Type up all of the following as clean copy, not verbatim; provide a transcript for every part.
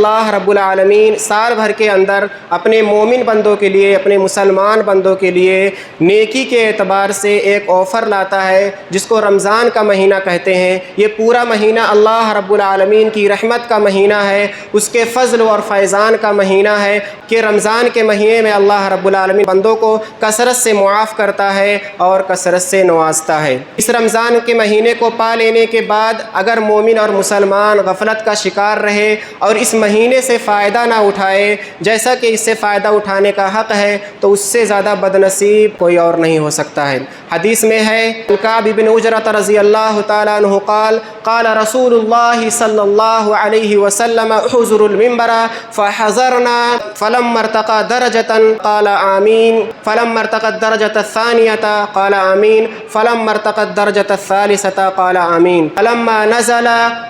اللہ رب العالمین سال بھر کے اندر اپنے مومن بندوں کے لیے، اپنے مسلمان بندوں کے لیے نیکی کے اعتبار سے ایک آفر لاتا ہے جس کو رمضان کا مہینہ کہتے ہیں۔ یہ پورا مہینہ اللہ رب العالمین کی رحمت کا مہینہ ہے، اس کے فضل اور فیضان کا مہینہ ہے کہ رمضان کے مہینے میں اللہ رب العالمین بندوں کو کثرت سے معاف کرتا ہے اور کثرت سے نوازتا ہے۔ اس رمضان کے مہینے کو پا لینے کے بعد اگر مومن اور مسلمان غفلت کا شکار رہے اور اس مہینے سے فائدہ نہ اٹھائے جیسا کہ اس سے فائدہ اٹھانے کا حق ہے، تو اس سے زیادہ بدنصیب کوئی اور نہیں ہو سکتا ہے۔ حدیث میں ہے کعب بن عجرۃ رضی اللہ تعالیٰ عنہ قال قال رسول اللہ صلی اللہ علیہ وسلم احضر المنبر فحضرنا فلما ارتقى درجة قال آمین فلما ارتقى الدرجة الثانية قال آمین فلما ارتقى الدرجة الثالثة قال آمین فلما نزل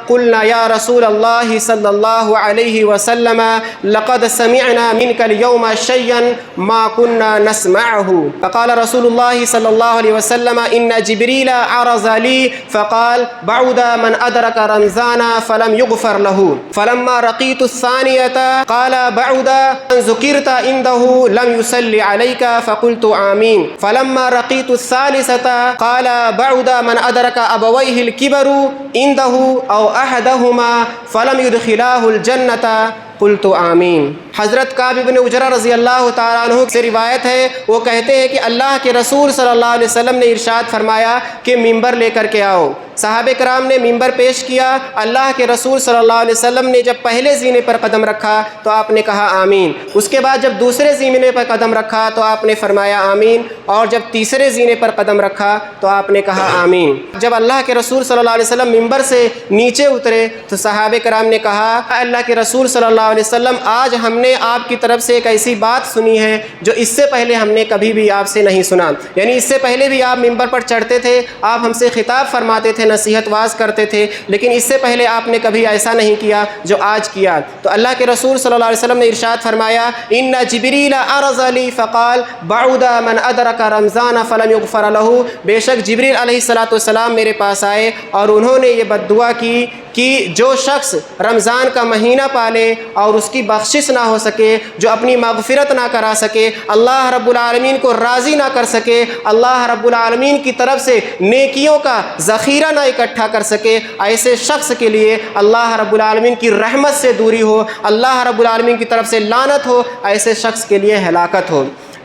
قلنا یا رسول اللہ صلی اللہ علیہ وسلم لقد سمعنا منك اليوم شيئا ما كنا نسمعه فقال رسول الله صلى الله عليه وسلم إن جبريل عرض لي فقال بعد من أدرك رمضان فلم يغفر له فلما رقيت الثانية قال بعد من ذكرت عنده لم يصلي عليك فقلت آمين فلما رقيت الثالثة قال بعد من أدرك أبويه الكبر عنده أو أحدهما فلم يدخلاه الجنة قلت آمین۔ حضرت کعب بن عجرہ رضی اللہ تعالیٰ عنہ سے روایت ہے، وہ کہتے ہیں کہ اللہ کے رسول صلی اللہ علیہ وسلم نے ارشاد فرمایا کہ ممبر لے کر کے آؤ۔ صحابہ کرام نے ممبر پیش کیا، اللہ کے رسول صلی اللہ علیہ وسلم نے جب پہلے زینے پر قدم رکھا تو آپ نے کہا آمین، اس کے بعد جب دوسرے زینے پر قدم رکھا تو آپ نے فرمایا آمین، اور جب تیسرے زینے پر قدم رکھا تو آپ نے کہا آمین۔ جب اللہ کے رسول صلی اللہ علیہ وسلم ممبر سے نیچے اترے تو صحابہ کرام نے کہا اللہ کے رسول صلی اللہ علیہ وسلم آج ہم نے آپ کی طرف سے ایک ایسی بات سنی ہے جو اس سے پہلے ہم نے کبھی بھی آپ سے نہیں سنا، یعنی اس سے پہلے بھی آپ ممبر پر چڑھتے تھے، آپ ہم سے خطاب فرماتے تھے، نصیحت واز کرتے تھے، لیکن اس سے پہلے آپ نے کبھی ایسا نہیں کیا جو آج کیا۔ تو اللہ کے رسول صلی اللہ علیہ وسلم نے ارشاد فرمایا ان جبریل عرض لی فقال بعد من ادرک رمضان فلم یغفر له، بے شک جبریل علیہ السلام میرے پاس آئے اور انہوں نے یہ بد دعا کی کہ جو شخص رمضان کا مہینہ پالے اور اس کی بخشش نہ ہو سکے، جو اپنی مغفرت نہ کرا سکے، اللہ رب العالمین کو راضی نہ کر سکے، اللہ رب العالمین کی طرف سے نیکیوں کا ذخیرہ نہ اکٹھا کر سکے، ایسے شخص کے لیے اللہ رب العالمین کی رحمت سے دوری ہو، اللہ رب العالمین کی طرف سے لعنت ہو، ایسے شخص کے لیے ہلاکت ہو۔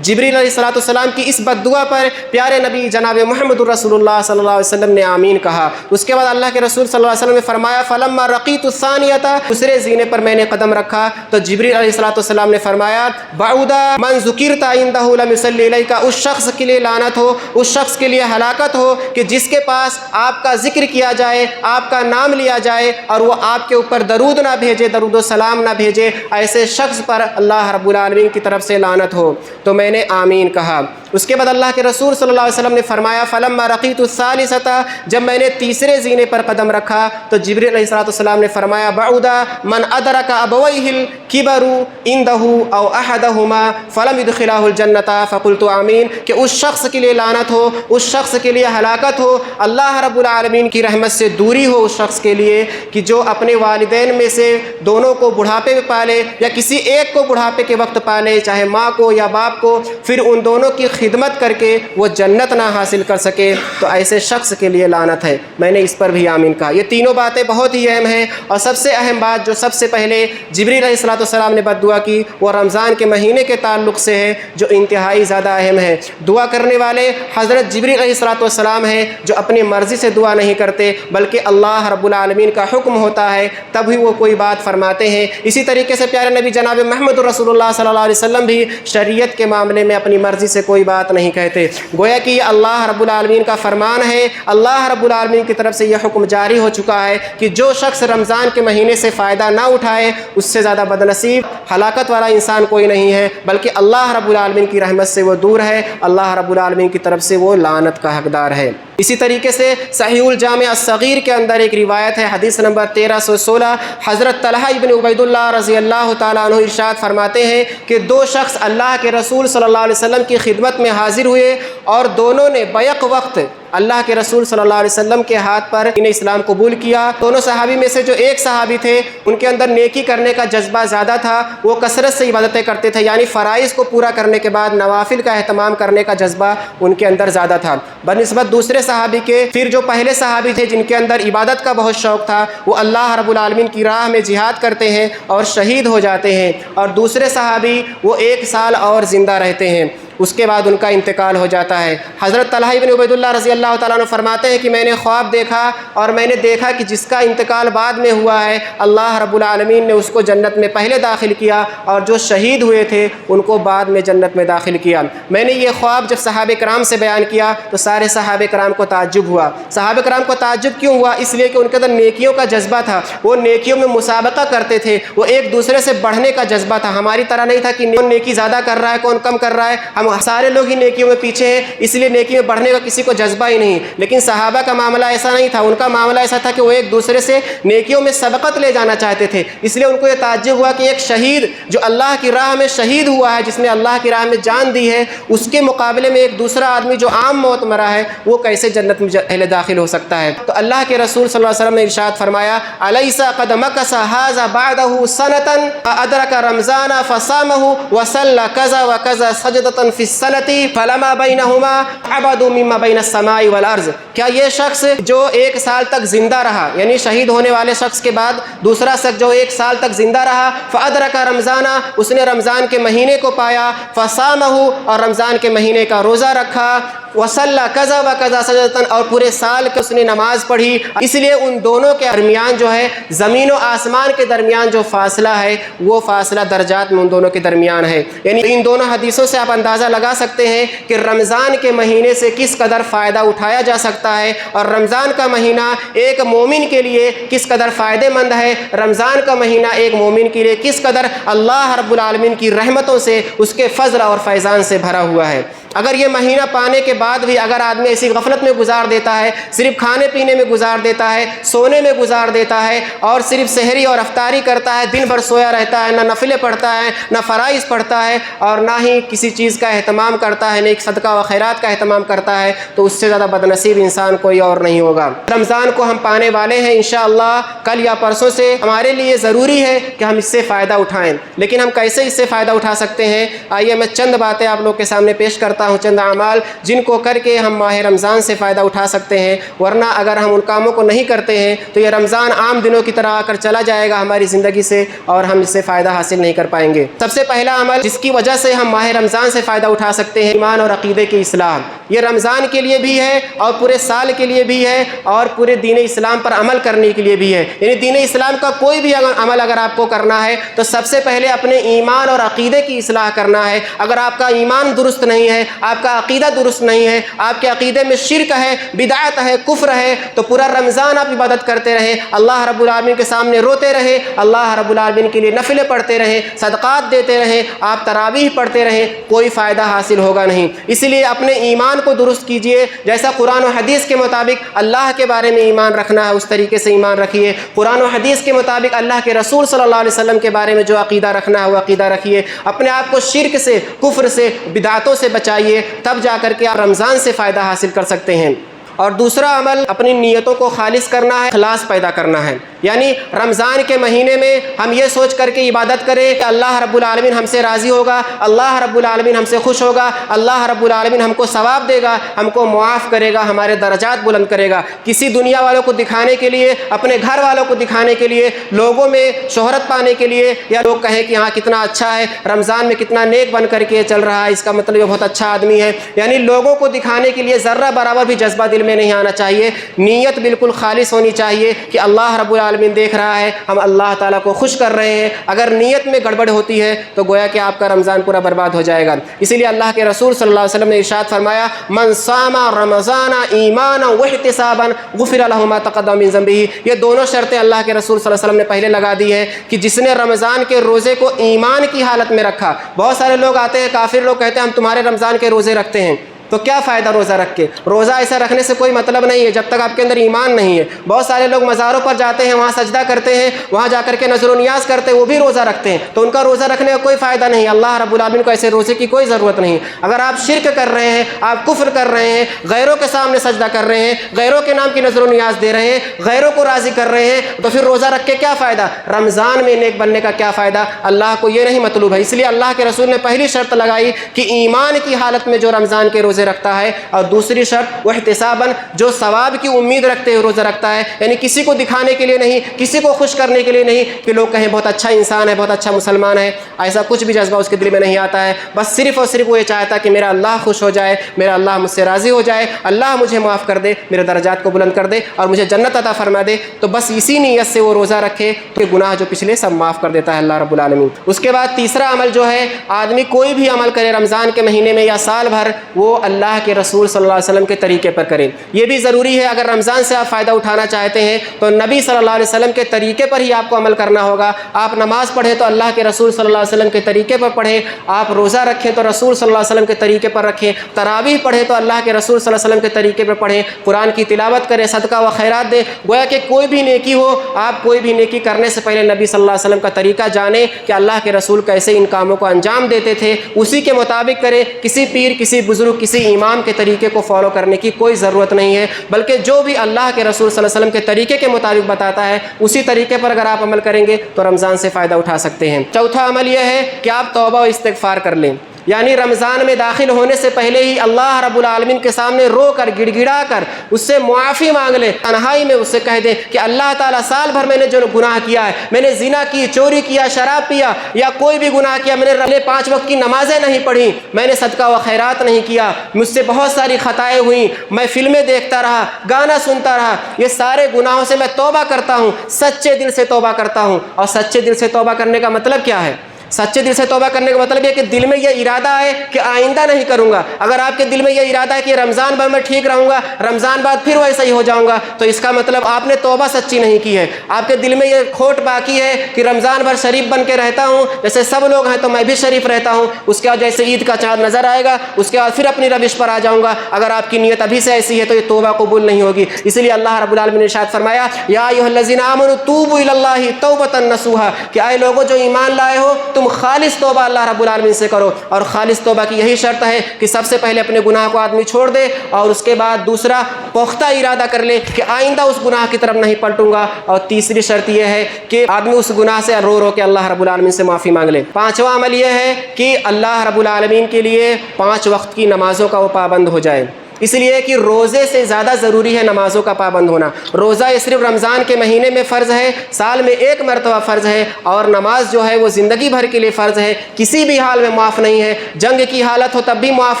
جبریل علیہ السلام کی اس بد دعا پر پیارے نبی جناب محمد رسول اللہ صلی اللہ علیہ وسلم نے آمین کہا۔ اس کے بعد اللہ کے رسول صلی اللہ علیہ وسلم نے فرمایا فلما رقیت الثانیۃ، دوسرے زینے پر میں نے قدم رکھا تو جبریل علیہ السلام نے فرمایا بعد من ذکرت عنده لم يصلی الیک، اس شخص کے لیے لعنت ہو، اس شخص کے لیے ہلاکت ہو کہ جس کے پاس آپ کا ذکر کیا جائے، آپ کا نام لیا جائے اور وہ آپ کے اوپر درود نہ بھیجے، درود و سلام نہ بھیجے، ایسے شخص پر اللہ رب العالمین کی طرف سے لعنت ہو۔ تو میں نے آمین کہا۔ اس کے بعد اللہ کے رسول صلی اللہ علیہ وسلم نے فرمایا فلما رقیت الثالثۃ، جب میں نے تیسرے زینے پر قدم رکھا تو جبریل علیہ السلام نے فرمایا بعد من ادرک ابویہ الکبر عنده او احدهما فلم يدخلہ الجنۃ فقلت آمین، کہ اس شخص کے لیے لعنت ہو، اس شخص کے لیے ہلاکت ہو، اللہ رب العالمین کی رحمت سے دوری ہو اس شخص کے لیے کہ جو اپنے والدین میں سے دونوں کو بڑھاپے میں پالے یا کسی ایک کو بڑھاپے کے وقت پالے، چاہے ماں کو یا باپ کو، پھر ان دونوں کی خدمت کر کے وہ جنت نہ حاصل کر سکے، تو ایسے شخص کے لیے لعنت ہے۔ میں نے اس پر بھی آمین کہا۔ یہ تینوں باتیں بہت ہی اہم ہیں، اور سب سے اہم بات جو سب سے پہلے جبریل علیہ السلام نے بد دعا کی وہ رمضان کے مہینے کے تعلق سے ہے، جو انتہائی زیادہ اہم ہے۔ دعا کرنے والے حضرت جبریل علیہ السلام ہیں، جو اپنی مرضی سے دعا نہیں کرتے بلکہ اللہ رب العالمین کا حکم ہوتا ہے تبھی وہ کوئی بات فرماتے ہیں۔ اسی طریقے سے پیارے نبی جناب محمد رسول اللہ صلی اللہ علیہ وسلم بھی شریعت کے معاملے میں اپنی مرضی سے کوئی بات نہیں کہتے، گویا کہ یہ اللہ رب العالمین کا فرمان ہے، اللہ رب العالمین کی طرف سے یہ حکم جاری ہو چکا ہے کہ جو شخص رمضان کے مہینے سے فائدہ نہ اٹھائے اس سے زیادہ بدنصیب ہلاکت والا انسان کوئی نہیں ہے، بلکہ اللہ رب العالمین کی رحمت سے وہ دور ہے، اللہ رب العالمین کی طرف سے وہ لعنت کا حقدار ہے۔ اسی طریقے سے صحیح الجامع الصغیر کے اندر ایک روایت ہے، حدیث نمبر 1316، حضرت طلحہ ابن عبید اللہ رضی اللہ تعالیٰ عنہ ارشاد فرماتے ہیں کہ دو شخص اللہ کے رسول صلی اللہ علیہ وسلم کی خدمت میں حاضر ہوئے اور دونوں نے بیک وقت اللہ کے رسول صلی اللہ علیہ وسلم کے ہاتھ پر انہیں اسلام قبول کیا۔ دونوں صحابی میں سے جو ایک صحابی تھے ان کے اندر نیکی کرنے کا جذبہ زیادہ تھا، وہ کثرت سے عبادتیں کرتے تھے، یعنی فرائض کو پورا کرنے کے بعد نوافل کا اہتمام کرنے کا جذبہ ان کے اندر زیادہ تھا بنسبت دوسرے صحابی کے۔ پھر جو پہلے صحابی تھے جن کے اندر عبادت کا بہت شوق تھا، وہ اللہ رب العالمین کی راہ میں جہاد کرتے ہیں اور شہید ہو جاتے ہیں، اور دوسرے صحابی وہ 1 سال اور زندہ رہتے ہیں، اس کے بعد ان کا انتقال ہو جاتا ہے۔ حضرت طلحہ بن عبید اللہ رضی اللہ تعالیٰ عنہ فرماتے ہیں کہ میں نے خواب دیکھا اور میں نے دیکھا کہ جس کا انتقال بعد میں ہوا ہے اللہ رب العالمین نے اس کو جنت میں پہلے داخل کیا، اور جو شہید ہوئے تھے ان کو بعد میں جنت میں داخل کیا۔ میں نے یہ خواب جب صحابہ کرام سے بیان کیا تو سارے صحابہ کرام کو تعجب ہوا۔ صحابہ کرام کو تعجب کیوں ہوا؟ اس لیے کہ ان کے اندر نیکیوں کا جذبہ تھا، وہ نیکیوں میں مسابقہ کرتے تھے، وہ ایک دوسرے سے بڑھنے کا جذبہ تھا۔ ہماری طرح نہیں تھا کہ کون نیکی زیادہ کر رہا ہے کون کم کر رہا ہے، ہم سارے لوگ ہی نیکیوں میں پیچھے ہیں، اس لیے نیکی میں بڑھنے کا کسی کو جذبہ ہی نہیں۔ لیکن صحابہ کا معاملہ ایسا نہیں تھا، ان کا معاملہ ایسا تھا کہ وہ ایک دوسرے سے نیکیوں میں سبقت لے جانا چاہتے تھے۔ اس لیے ان کو یہ تعجب ہوا کہ ایک شہید جو اللہ کی راہ میں شہید ہوا ہے، جس نے اللہ کی راہ میں جان دی ہے، اس کے مقابلے میں ایک دوسرا آدمی جو عام موت مرا ہے وہ کیسے جنت میں پہلے داخل ہو سکتا ہے؟ تو اللہ کے رسول صلی اللہ علیہ وسلم نے ارشاد فرمایا الیس قد مکث ھذا بعدہ سنۃ فادرک رمضان فصامہ وصلی کذا وکذا سجدۃ فی السنۃ فلما بینہما ابعد مما بین السماء والارض۔ کیا یہ شخص جو 1 سال تک زندہ رہا، یعنی شہید ہونے والے شخص کے بعد دوسرا شخص جو 1 سال تک زندہ رہا، فادرک رمضان، اس نے رمضان کے مہینے کو پایا، فصامہ، اور رمضان کے مہینے کا روزہ رکھا، وصلی کذا وکذا سجدۃ، اور پورے سال کی اس نے نماز پڑھی۔ اس لیے ان دونوں کے درمیان جو ہے، زمین و آسمان کے درمیان جو فاصلہ ہے وہ فاصلہ درجات میں ان دونوں کے درمیان ہے۔ یعنی ان دونوں حدیثوں سے آپ اندازہ لگا سکتے ہیں کہ رمضان کے مہینے سے کس قدر فائدہ اٹھایا جا سکتا ہے، اور رمضان کا مہینہ ایک مومن کے لیے کس قدر فائدہ مند ہے، رمضان کا مہینہ ایک مومن کے لیے کس قدر اللہ رب العالمین کی رحمتوں سے، اس کے فضل اور فیضان سے بھرا ہوا ہے۔ اگر یہ مہینہ پانے کے بعد بھی اگر آدمی ایسی غفلت میں گزار دیتا ہے، صرف کھانے پینے میں گزار دیتا ہے، سونے میں گزار دیتا ہے، اور صرف سحری اور افطاری کرتا ہے، دن بھر سویا رہتا ہے، نہ نفلیں پڑھتا ہے، نہ فرائض پڑھتا ہے، اور نہ ہی کسی چیز کا اہتمام کرتا ہے، نیک صدقہ و خیرات کا اہتمام کرتا ہے، تو اس سے زیادہ بدنصیب انسان کوئی اور نہیں ہوگا۔ رمضان کو ہم پانے والے ہیں انشاءاللہ کل یا پرسوں سے، ہمارے لیے ضروری ہے کہ ہم اس سے فائدہ اٹھائیں۔ لیکن ہم کیسے اس سے فائدہ اٹھا سکتے ہیں؟ آئیے میں چند باتیں آپ لوگ کے سامنے پیش کرتا ہوں، چند اعمال جن کو کر کے ہم ماہ رمضان سے فائدہ اٹھا سکتے ہیں، ورنہ اگر ہم ان کاموں کو نہیں کرتے ہیں تو یہ رمضان عام دنوں کی طرح آ کر چلا جائے گا ہماری زندگی سے، اور ہم اس سے فائدہ حاصل نہیں کر پائیں گے۔ سب سے پہلا عمل جس کی وجہ سے ہم ماہ رمضان سے فائدہ اٹھا سکتے ہیں، ایمان اور عقیدے کی اصلاح۔ یہ رمضان کے لیے بھی ہے اور پورے سال کے لیے بھی ہے، اور پورے دین اسلام پر عمل کرنے کے لیے بھی ہے۔ یعنی دین اسلام کا کوئی بھی عمل اگر آپ کو کرنا ہے تو سب سے پہلے اپنے ایمان اور عقیدے کی اصلاح کرنا ہے۔ اگر آپ کا ایمان درست نہیں ہے، آپ کا عقیدہ درست نہیں ہے، آپ کے عقیدے میں شرک ہے، بدعت ہے، کفر ہے، تو پورا رمضان آپ عبادت کرتے رہیں، اللہ رب العالمین کے سامنے روتے رہیں، اللہ رب العالمین کے لیے نفلیں پڑھتے رہیں، صدقات دیتے رہیں، آپ تراویح پڑھتے رہیں، کوئی فائدہ حاصل ہوگا نہیں۔ اسی لیے اپنے ایمان کو درست کیجئے، جیسا قرآن و حدیث کے مطابق اللہ کے بارے میں ایمان رکھنا ہے اس طریقے سے ایمان رکھیے، قرآن و حدیث کے مطابق اللہ کے رسول صلی اللہ علیہ وسلم کے بارے میں جو عقیدہ رکھنا ہے وہ عقیدہ رکھیے، اپنے آپ کو شرک سے، کفر سے، بدعتوں سے بچائیے، تب جا کر کے آپ رمضان سے فائدہ حاصل کر سکتے ہیں۔ اور دوسرا عمل اپنی نیتوں کو خالص کرنا ہے، اخلاص پیدا کرنا ہے۔ یعنی رمضان کے مہینے میں ہم یہ سوچ کر کے عبادت کریں کہ اللہ رب العالمین ہم سے راضی ہوگا، اللہ رب العالمین ہم سے خوش ہوگا، اللہ رب العالمین ہم کو ثواب دے گا، ہم کو معاف کرے گا، ہمارے درجات بلند کرے گا۔ کسی دنیا والوں کو دکھانے کے لیے، اپنے گھر والوں کو دکھانے کے لیے، لوگوں میں شہرت پانے کے لیے، یا لوگ کہیں کہ ہاں کتنا اچھا ہے، رمضان میں کتنا نیک بن کر کے چل رہا ہے، اس کا مطلب یہ بہت اچھا آدمی ہے، یعنی لوگوں کو دکھانے کے لیے ذرہ برابر بھی جذبہ دل میں نہیں آنا چاہیے۔ نیت بالکل خالص ہونی چاہیے کہ اللہ رب العالمین دیکھ رہا ہے، ہم اللہ تعالیٰ کو خوش کر رہے ہیں۔ اگر نیت میں گڑبڑ ہوتی ہے تو گویا کہ آپ کا رمضان پورا برباد ہو جائے گا۔ اسی لیے اللہ کے رسول صلی اللہ علیہ وسلم نے ارشاد فرمایا من صام رمضان ایمانا واحتسابا غفر له ما تقدم من ذنبه۔ یہ دونوں شرطیں اللہ کے رسول صلی اللہ علیہ وسلم نے پہلے لگا دی ہے کہ جس نے رمضان کے روزے کو ایمان کی حالت میں رکھا۔ بہت سارے لوگ آتے ہیں، کافر لوگ کہتے ہیں ہم تمہارے رمضان کے روزے رکھتے ہیں، تو کیا فائدہ روزہ رکھ کے؟ روزہ ایسا رکھنے سے کوئی مطلب نہیں ہے جب تک آپ کے اندر ایمان نہیں ہے۔ بہت سارے لوگ مزاروں پر جاتے ہیں، وہاں سجدہ کرتے ہیں، وہاں جا کر کے نذر و نیاز کرتے ہیں، وہ بھی روزہ رکھتے ہیں، تو ان کا روزہ رکھنے کا کوئی فائدہ نہیں۔ اللہ رب العالمین کو ایسے روزے کی کوئی ضرورت نہیں۔ اگر آپ شرک کر رہے ہیں، آپ کفر کر رہے ہیں، غیروں کے سامنے سجدہ کر رہے ہیں، غیروں کے نام کی نذر و نیاز دے رہے ہیں، غیروں کو راضی کر رہے ہیں، تو پھر روزہ رکھ کے کیا فائدہ؟ رمضان میں نیک بننے کا کیا فائدہ؟ اللہ کو یہ نہیں مطلوب ہے۔ اس لیے اللہ کے رسول نے پہلی شرط لگائی کہ ایمان کی حالت میں جو رمضان کے روزے رکھتا ہے، اور دوسری شرط وہ احتساباً جو ثواب کی امید رکھتے ہوئے روزہ رکھتا ہے، یعنی کسی کو دکھانے کے لیے نہیں، کسی کو خوش کرنے کے لیے نہیں کہ لوگ کہیں بہت اچھا انسان ہے، بہت اچھا مسلمان ہے، ایسا کچھ بھی جذبہ اس کے دل میں نہیں آتا ہے۔ بس صرف اور صرف وہ یہ چاہتا کہ میرا اللہ خوش ہو جائے، میرا اللہ مجھ سے راضی ہو جائے، اللہ مجھے معاف کر دے، میرے درجات کو بلند کر دے اور مجھے جنت عطا فرما دے، تو بس اسی نیت سے وہ روزہ رکھے کہ گناہ جو پچھلے سب معاف کر دیتا ہے اللہ رب العالمین۔ اس کے بعد تیسرا عمل جو ہے، آدمی کوئی بھی عمل کرے رمضان کے مہینے میں یا سال بھر، وہ اللہ کے رسول صلی اللہ علیہ وسلم کے طریقے پر کریں۔ یہ بھی ضروری ہے، اگر رمضان سے آپ فائدہ اٹھانا چاہتے ہیں تو نبی صلی اللہ علیہ وسلم کے طریقے پر ہی آپ کو عمل کرنا ہوگا۔ آپ نماز پڑھیں تو اللہ کے رسول صلی اللہ علیہ وسلم کے طریقے پر پڑھیں، آپ روزہ رکھیں تو رسول صلی اللہ علیہ وسلم کے طریقے پر رکھیں، تراویح پڑھیں تو اللہ کے رسول صلی اللہ علیہ وسلم کے طریقے پر پڑھیں، قرآن کی تلاوت کریں، صدقہ و خیرات دیں۔ گویا کہ کوئی بھی نیکی ہو، آپ کوئی بھی نیکی کرنے سے پہلے نبی صلی اللہ علیہ وسلم کا طریقہ جانیں کہ اللہ کے رسول کیسے ان کاموں کو انجام دیتے تھے، اسی کے مطابق کریں۔ کسی پیر، کسی بزرگ، کسی امام کے طریقے کو فالو کرنے کی کوئی ضرورت نہیں ہے، بلکہ جو بھی اللہ کے رسول صلی اللہ علیہ وسلم کے طریقے کے مطابق بتاتا ہے اسی طریقے پر اگر آپ عمل کریں گے تو رمضان سے فائدہ اٹھا سکتے ہیں۔ چوتھا عمل یہ ہے کہ آپ توبہ و استغفار کر لیں، یعنی رمضان میں داخل ہونے سے پہلے ہی اللہ رب العالمین کے سامنے رو کر، گڑ گڑا کر اس سے معافی مانگ لیں، تنہائی میں اس سے کہہ دیں کہ اللہ تعالیٰ سال بھر میں نے جو گناہ کیا ہے، میں نے زنا کی، چوری کیا، شراب پیا یا کوئی بھی گناہ کیا، میں نے 5 وقت کی نمازیں نہیں پڑھی، میں نے صدقہ و خیرات نہیں کیا، مجھ سے بہت ساری خطائیں ہوئیں، میں فلمیں دیکھتا رہا، گانا سنتا رہا، یہ سارے گناہوں سے میں توبہ کرتا ہوں، سچے دل سے توبہ کرتا ہوں۔ اور سچے دل سے توبہ کرنے کا مطلب کیا ہے؟ سچے دل سے توبہ کرنے کا مطلب یہ کہ دل میں یہ ارادہ ہے کہ آئندہ نہیں کروں گا۔ اگر آپ کے دل میں یہ ارادہ ہے کہ رمضان بھر میں ٹھیک رہوں گا، رمضان بعد پھر ویسا ہی ہو جاؤں گا، تو اس کا مطلب آپ نے توبہ سچی نہیں کی ہے۔ آپ کے دل میں یہ کھوٹ باقی ہے کہ رمضان بھر شریف بن کے رہتا ہوں، جیسے سب لوگ ہیں تو میں بھی شریف رہتا ہوں، اس کے بعد جیسے عید کا چاند نظر آئے گا اس کے بعد پھر اپنی روش پر آ جاؤں گا۔ اگر آپ کی نیت ابھی سے ایسی ہے تو یہ توبہ قبول نہیں ہوگی۔ اس لیے اللہ رب العالمین نے ارشاد فرمایا، یا ایھا الذین آمنوا توبوا الی اللہ توبۃ نصوحا، کہ اے لوگوں جو ایمان لائے ہو تم خالص توبہ اللہ رب العالمین سے کرو۔ اور خالص توبہ کی یہی شرط ہے کہ سب سے پہلے اپنے گناہ کو آدمی چھوڑ دے، اور اس کے بعد دوسرا پختہ ارادہ کر لے کہ آئندہ اس گناہ کی طرف نہیں پلٹوں گا، اور تیسری شرط یہ ہے کہ آدمی اس گناہ سے رو رو کے اللہ رب العالمین سے معافی مانگ لے۔ پانچواں عمل یہ ہے کہ اللہ رب العالمین کے لیے 5 وقت کی نمازوں کا وہ پابند ہو جائے، اس لیے کہ روزے سے زیادہ ضروری ہے نمازوں کا پابند ہونا۔ روزہ یہ صرف رمضان کے مہینے میں فرض ہے، سال میں 1 مرتبہ فرض ہے، اور نماز جو ہے وہ زندگی بھر کے لیے فرض ہے، کسی بھی حال میں معاف نہیں ہے۔ جنگ کی حالت ہو تب بھی معاف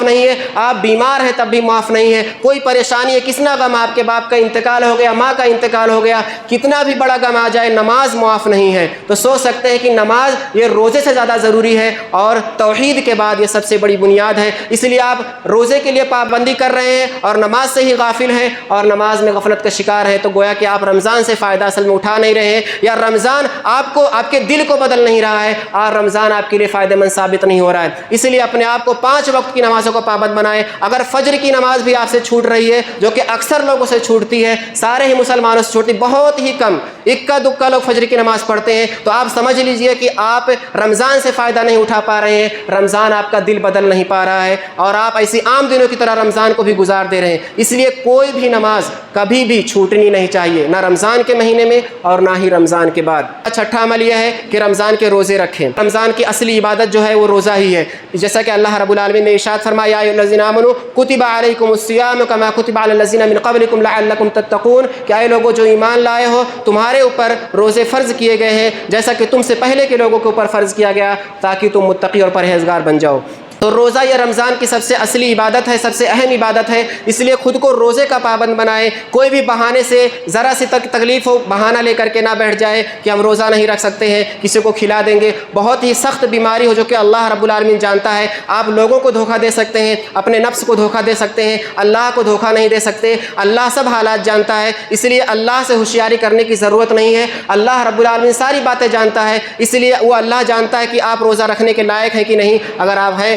نہیں ہے، آپ بیمار ہیں تب بھی معاف نہیں ہے، کوئی پریشانی ہے، کتنا غم، آپ کے باپ کا انتقال ہو گیا، ماں کا انتقال ہو گیا، کتنا بھی بڑا غم آ جائے، نماز معاف نہیں ہے۔ تو سوچ سکتے ہیں کہ نماز یہ روزے سے زیادہ ضروری ہے، اور توحید کے بعد یہ سب سے بڑی بنیاد ہے۔ اس لیے آپ روزے کے لیے پابندی کر رہے ہیں اور نماز سے ہی غافل ہیں اور نماز میں غفلت کا شکار ہیں، تو گویا کہ آپ رمضان سے فائدہ اصل میں اٹھا نہیں رہے ہیں، یا رمضان آپ کے دل کو بدل نہیں رہا ہے، اور رمضان آپ کے لیے فائدہ مند ثابت نہیں ہو رہا ہے۔ اس لیے اپنے آپ کو 5 وقت کی نمازوں کو پابند بنائیں۔ اگر فجر کی نماز بھی آپ سے چھوٹ رہی ہے، جو کہ اکثر لوگوں سے چھوٹتی ہے، سارے ہی مسلمانوں سے چھوٹتی، بہت ہی کم اکا دکا لوگ فجر کی نماز پڑھتے ہیں، تو آپ سمجھ لیجئے کہ آپ رمضان سے فائدہ نہیں اٹھا پا رہے ہیں، رمضان آپ کا دل بدل نہیں پا رہا ہے، اور آپ ایسی عام دنوں کی طرح رمضان کو بھی گزار دے رہے ہیں۔ اس لیے کوئی بھی نماز کبھی بھی چھوٹنی نہیں چاہیے، نہ رمضان کے مہینے میں اور نہ ہی رمضان کے بعد۔ چھٹا عمل یہ ہے کہ رمضان کے روزے رکھیں۔ رمضان کی اصلی عبادت جو ہے وہ روزہ ہی ہے، جیسا کہ اللہ رب العالمین نے ارشاد فرمایا، یا ایھا الذین آمنوا کتب علیکم الصیام کما کتب علی الذین من قبلکم لعلکم تتقون، کہ اے لوگوں جو ایمان لائے ہو تمہارے اوپر روزے فرض کیے گئے ہیں جیسا کہ تم سے پہلے کے لوگوں کے اوپر فرض کیا گیا، تاکہ تم متقی اور پرہیزگار بن جاؤ۔ تو روزہ یہ رمضان کی سب سے اصلی عبادت ہے، سب سے اہم عبادت ہے، اس لیے خود کو روزے کا پابند بنائیں۔ کوئی بھی بہانے سے ذرا سی تکلیف ہو، بہانہ لے کر کے نہ بیٹھ جائے کہ ہم روزہ نہیں رکھ سکتے ہیں، کسی کو کھلا دیں گے۔ بہت ہی سخت بیماری ہو جو کہ اللہ رب العالمین جانتا ہے، آپ لوگوں کو دھوکہ دے سکتے ہیں، اپنے نفس کو دھوکہ دے سکتے ہیں، اللہ کو دھوکہ نہیں دے سکتے۔ اللہ سب حالات جانتا ہے، اس لیے اللہ سے ہوشیاری کرنے کی ضرورت نہیں ہے۔ اللہ رب العالمین ساری باتیں جانتا ہے، اس لیے وہ اللہ جانتا ہے کہ آپ روزہ رکھنے کے لائق ہیں کہ نہیں۔ اگر آپ ہیں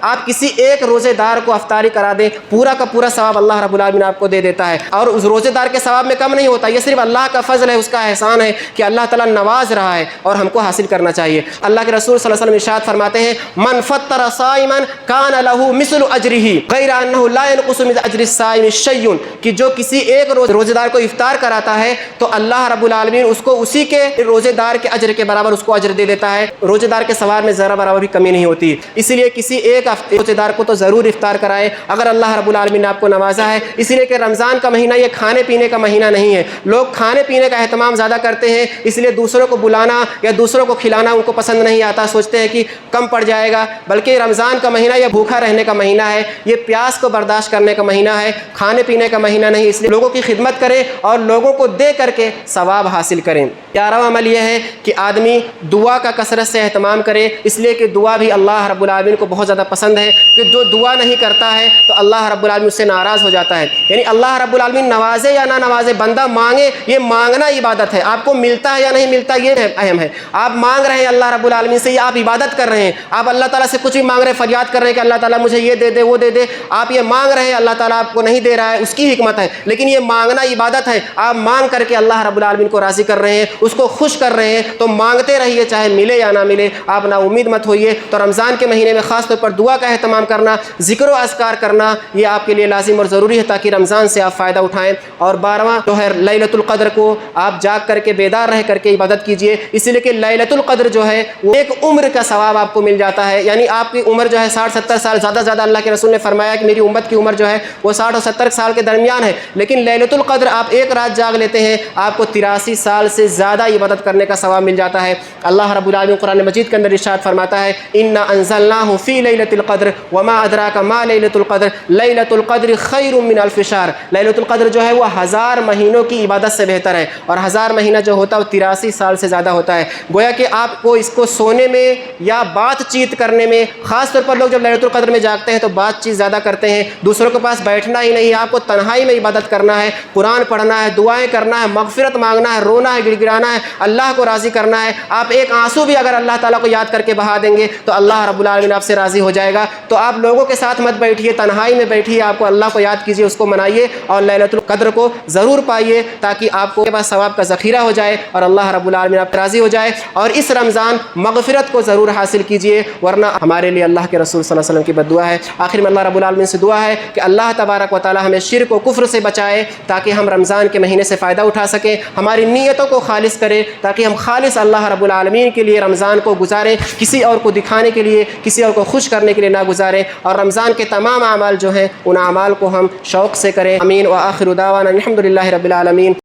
آپ کسی ایک روزے دار کو افطاری کرا دیں، پورا کا پورا ثواب اللہ رب العالمین آپ کو دے دیتا ہے، اور اس روزے دار کے ثواب میں کم نہیں ہوتا۔ یہ صرف اللہ کا فضل ہے، اس کا احسان ہے کہ اللہ تعالیٰ نواز رہا ہے اور ہم کو حاصل کرنا چاہیے۔ اللہ کے رسول صلی اللہ علیہ وسلم ارشاد فرماتے ہیں من فطر صائما کان له مثل اجرہ غیر انہ لا ينقص من اجر الصائم شیء، کہ جو کسی ایک روزے دار کو افطار کراتا ہے تو اللہ رب العالمین اس کو اسی کے روزے دار کے اجر کے برابر اس کو اجر دے دیتا ہے، روزے دار کے ثواب میں ذرا برابر بھی کمی نہیں ہوتی۔ اسی لیے کسی ایک روزے دار کو تو ضرور افطار کرائے اگر اللہ رب العالمین نے آپ کو نوازا ہے، اس لیے کہ رمضان کا مہینہ یہ کھانے پینے کا مہینہ نہیں ہے۔ لوگ کھانے پینے کا اہتمام زیادہ کرتے ہیں، اس لیے دوسروں کو بلانا یا دوسروں کو کھلانا ان کو پسند نہیں آتا، سوچتے ہیں کہ کم پڑ جائے گا، بلکہ رمضان کا مہینہ یہ بھوکا رہنے کا مہینہ ہے، یہ پیاس کو برداشت کرنے کا مہینہ ہے، کھانے پینے کا مہینہ نہیں۔ اس لیے لوگوں کی خدمت کریں اور لوگوں کو دے کر کے ثواب حاصل کریں۔ 11واں عمل یہ ہے کہ آدمی دعا کا کثرت سے اہتمام کرے، اس لیے کہ دعا بھی اللہ رب العالمین کو بہت زیادہ پسند ہے، کہ جو دعا نہیں کرتا ہے تو اللہ رب العالمین اس سے ناراض ہو جاتا ہے۔ یعنی اللہ رب العالمین نوازے یا نہ نوازے، بندہ مانگے، یہ مانگنا عبادت ہے۔ آپ کو ملتا ہے یا نہیں ملتا یہ اہم ہے۔ آپ مانگ رہے ہیں اللہ رب العالمین سے، یہ آپ عبادت کر رہے ہیں، آپ اللہ تعالیٰ سے کچھ بھی مانگ رہے ہیں، فریاد کر رہے ہیں کہ اللہ تعالیٰ مجھے یہ دے دے وہ دے دے، آپ یہ مانگ رہے ہیں، اللہ تعالیٰ آپ کو نہیں دے رہا ہے، اس کی حکمت ہے، لیکن یہ مانگنا عبادت ہے۔ آپ مانگ کر کے اللہ رب العالمین کو راضی کر رہے ہیں، اس کو خوش کر رہے ہیں، تو مانگتے رہیے چاہے ملے یا نہ ملے، آپ نا امید مت ہوئیے۔ تو رمضان کے مہینے میں خاص طور پر دعا کا اہتمام کرنا، ذکر و اذکار کرنا، یہ آپ کے لیے لازم اور ضروری ہے تاکہ رمضان سے آپ فائدہ اٹھائیں۔ اور 12واں جو ہے لیلۃ القدر کو آپ جاگ کر کے بیدار رہ کر کے عبادت کیجئے، اس لیے کہ لیلۃ القدر جو ہے وہ ایک عمر کا ثواب آپ کو مل جاتا ہے۔ یعنی آپ کی عمر جو ہے 60-70 سال، زیادہ سے زیادہ اللہ کے رسول نے فرمایا کہ میری امت کی عمر جو ہے وہ 60 اور 70 سال کے درمیان ہے، لیکن لیلۃ القدر آپ ایک رات جاگ لیتے ہیں، آپ کو 83 سال سے زیادہ عبادت کرنے کا ثواب مل جاتا ہے۔ اللہ رب العالمین قرآن مجید کے اندر ارشاد فرماتا ہے انا انزلناہ فی لیلۃ القدر وما ادراک ما لیلۃ القدر لیلۃ القدر خیر من الف شہر۔ لیلۃ القدر جو ہے وہ 1000 مہینوں کی عبادت سے بہتر ہے، اور 1000 مہینہ جو ہوتا ہے وہ 83 سال سے زیادہ ہوتا ہے۔ گویا کہ آپ کو اس کو سونے میں یا بات چیت کرنے میں، خاص طور پر لوگ جب لیلۃ القدر میں جاگتے ہیں تو بات چیت زیادہ کرتے ہیں، دوسروں کے پاس بیٹھنا ہی نہیں، آپ کو تنہائی میں عبادت کرنا ہے، قرآن پڑھنا ہے، دعائیں کرنا ہے، مغفرت مانگنا ہے، رونا ہے، گڑ گڑانا ہے، اللہ کو راضی کرنا ہے۔ آپ ایک آنسو بھی اگر اللہ تعالیٰ کو یاد کر کے بہا دیں گے تو اللہ رب العالمین آپ سے راضی ہو جائے گا۔ تو آپ لوگوں کے ساتھ مت بیٹھیے، تنہائی میں بیٹھیے، آپ کو اللہ کو یاد کیجیے، اس کو منائیے اور لیلۃ القدر کو ضرور پائیے تاکہ آپ کو پاس ثواب کا ذخیرہ ہو جائے اور اللہ رب العالمین آپ راضی ہو جائے۔ اور اس رمضان مغفرت کو ضرور حاصل کیجیے، ورنہ ہمارے لیے اللہ کے رسول صلی اللہ علیہ وسلم کی بد دعا ہے۔ آخر میں اللہ رب العالمین سے دعا ہے کہ اللہ تبارک و تعالی ہمیں شرک و کفر سے بچائے تاکہ ہم رمضان کے مہینے سے فائدہ اٹھا سکیں، ہماری نیتوں کو خالص کرے تاکہ ہم خالص اللہ رب العالمین کے لیے رمضان کو گزاریں، کسی اور کو دکھانے کے لیے، کسی اور کو خوش کرنے کے لیے نہ گزاریں، اور رمضان کے تمام اعمال جو ہیں ان اعمال کو ہم شوق سے کریں۔ آمین۔ وآخر دعوانا الحمد للہ رب العالمین۔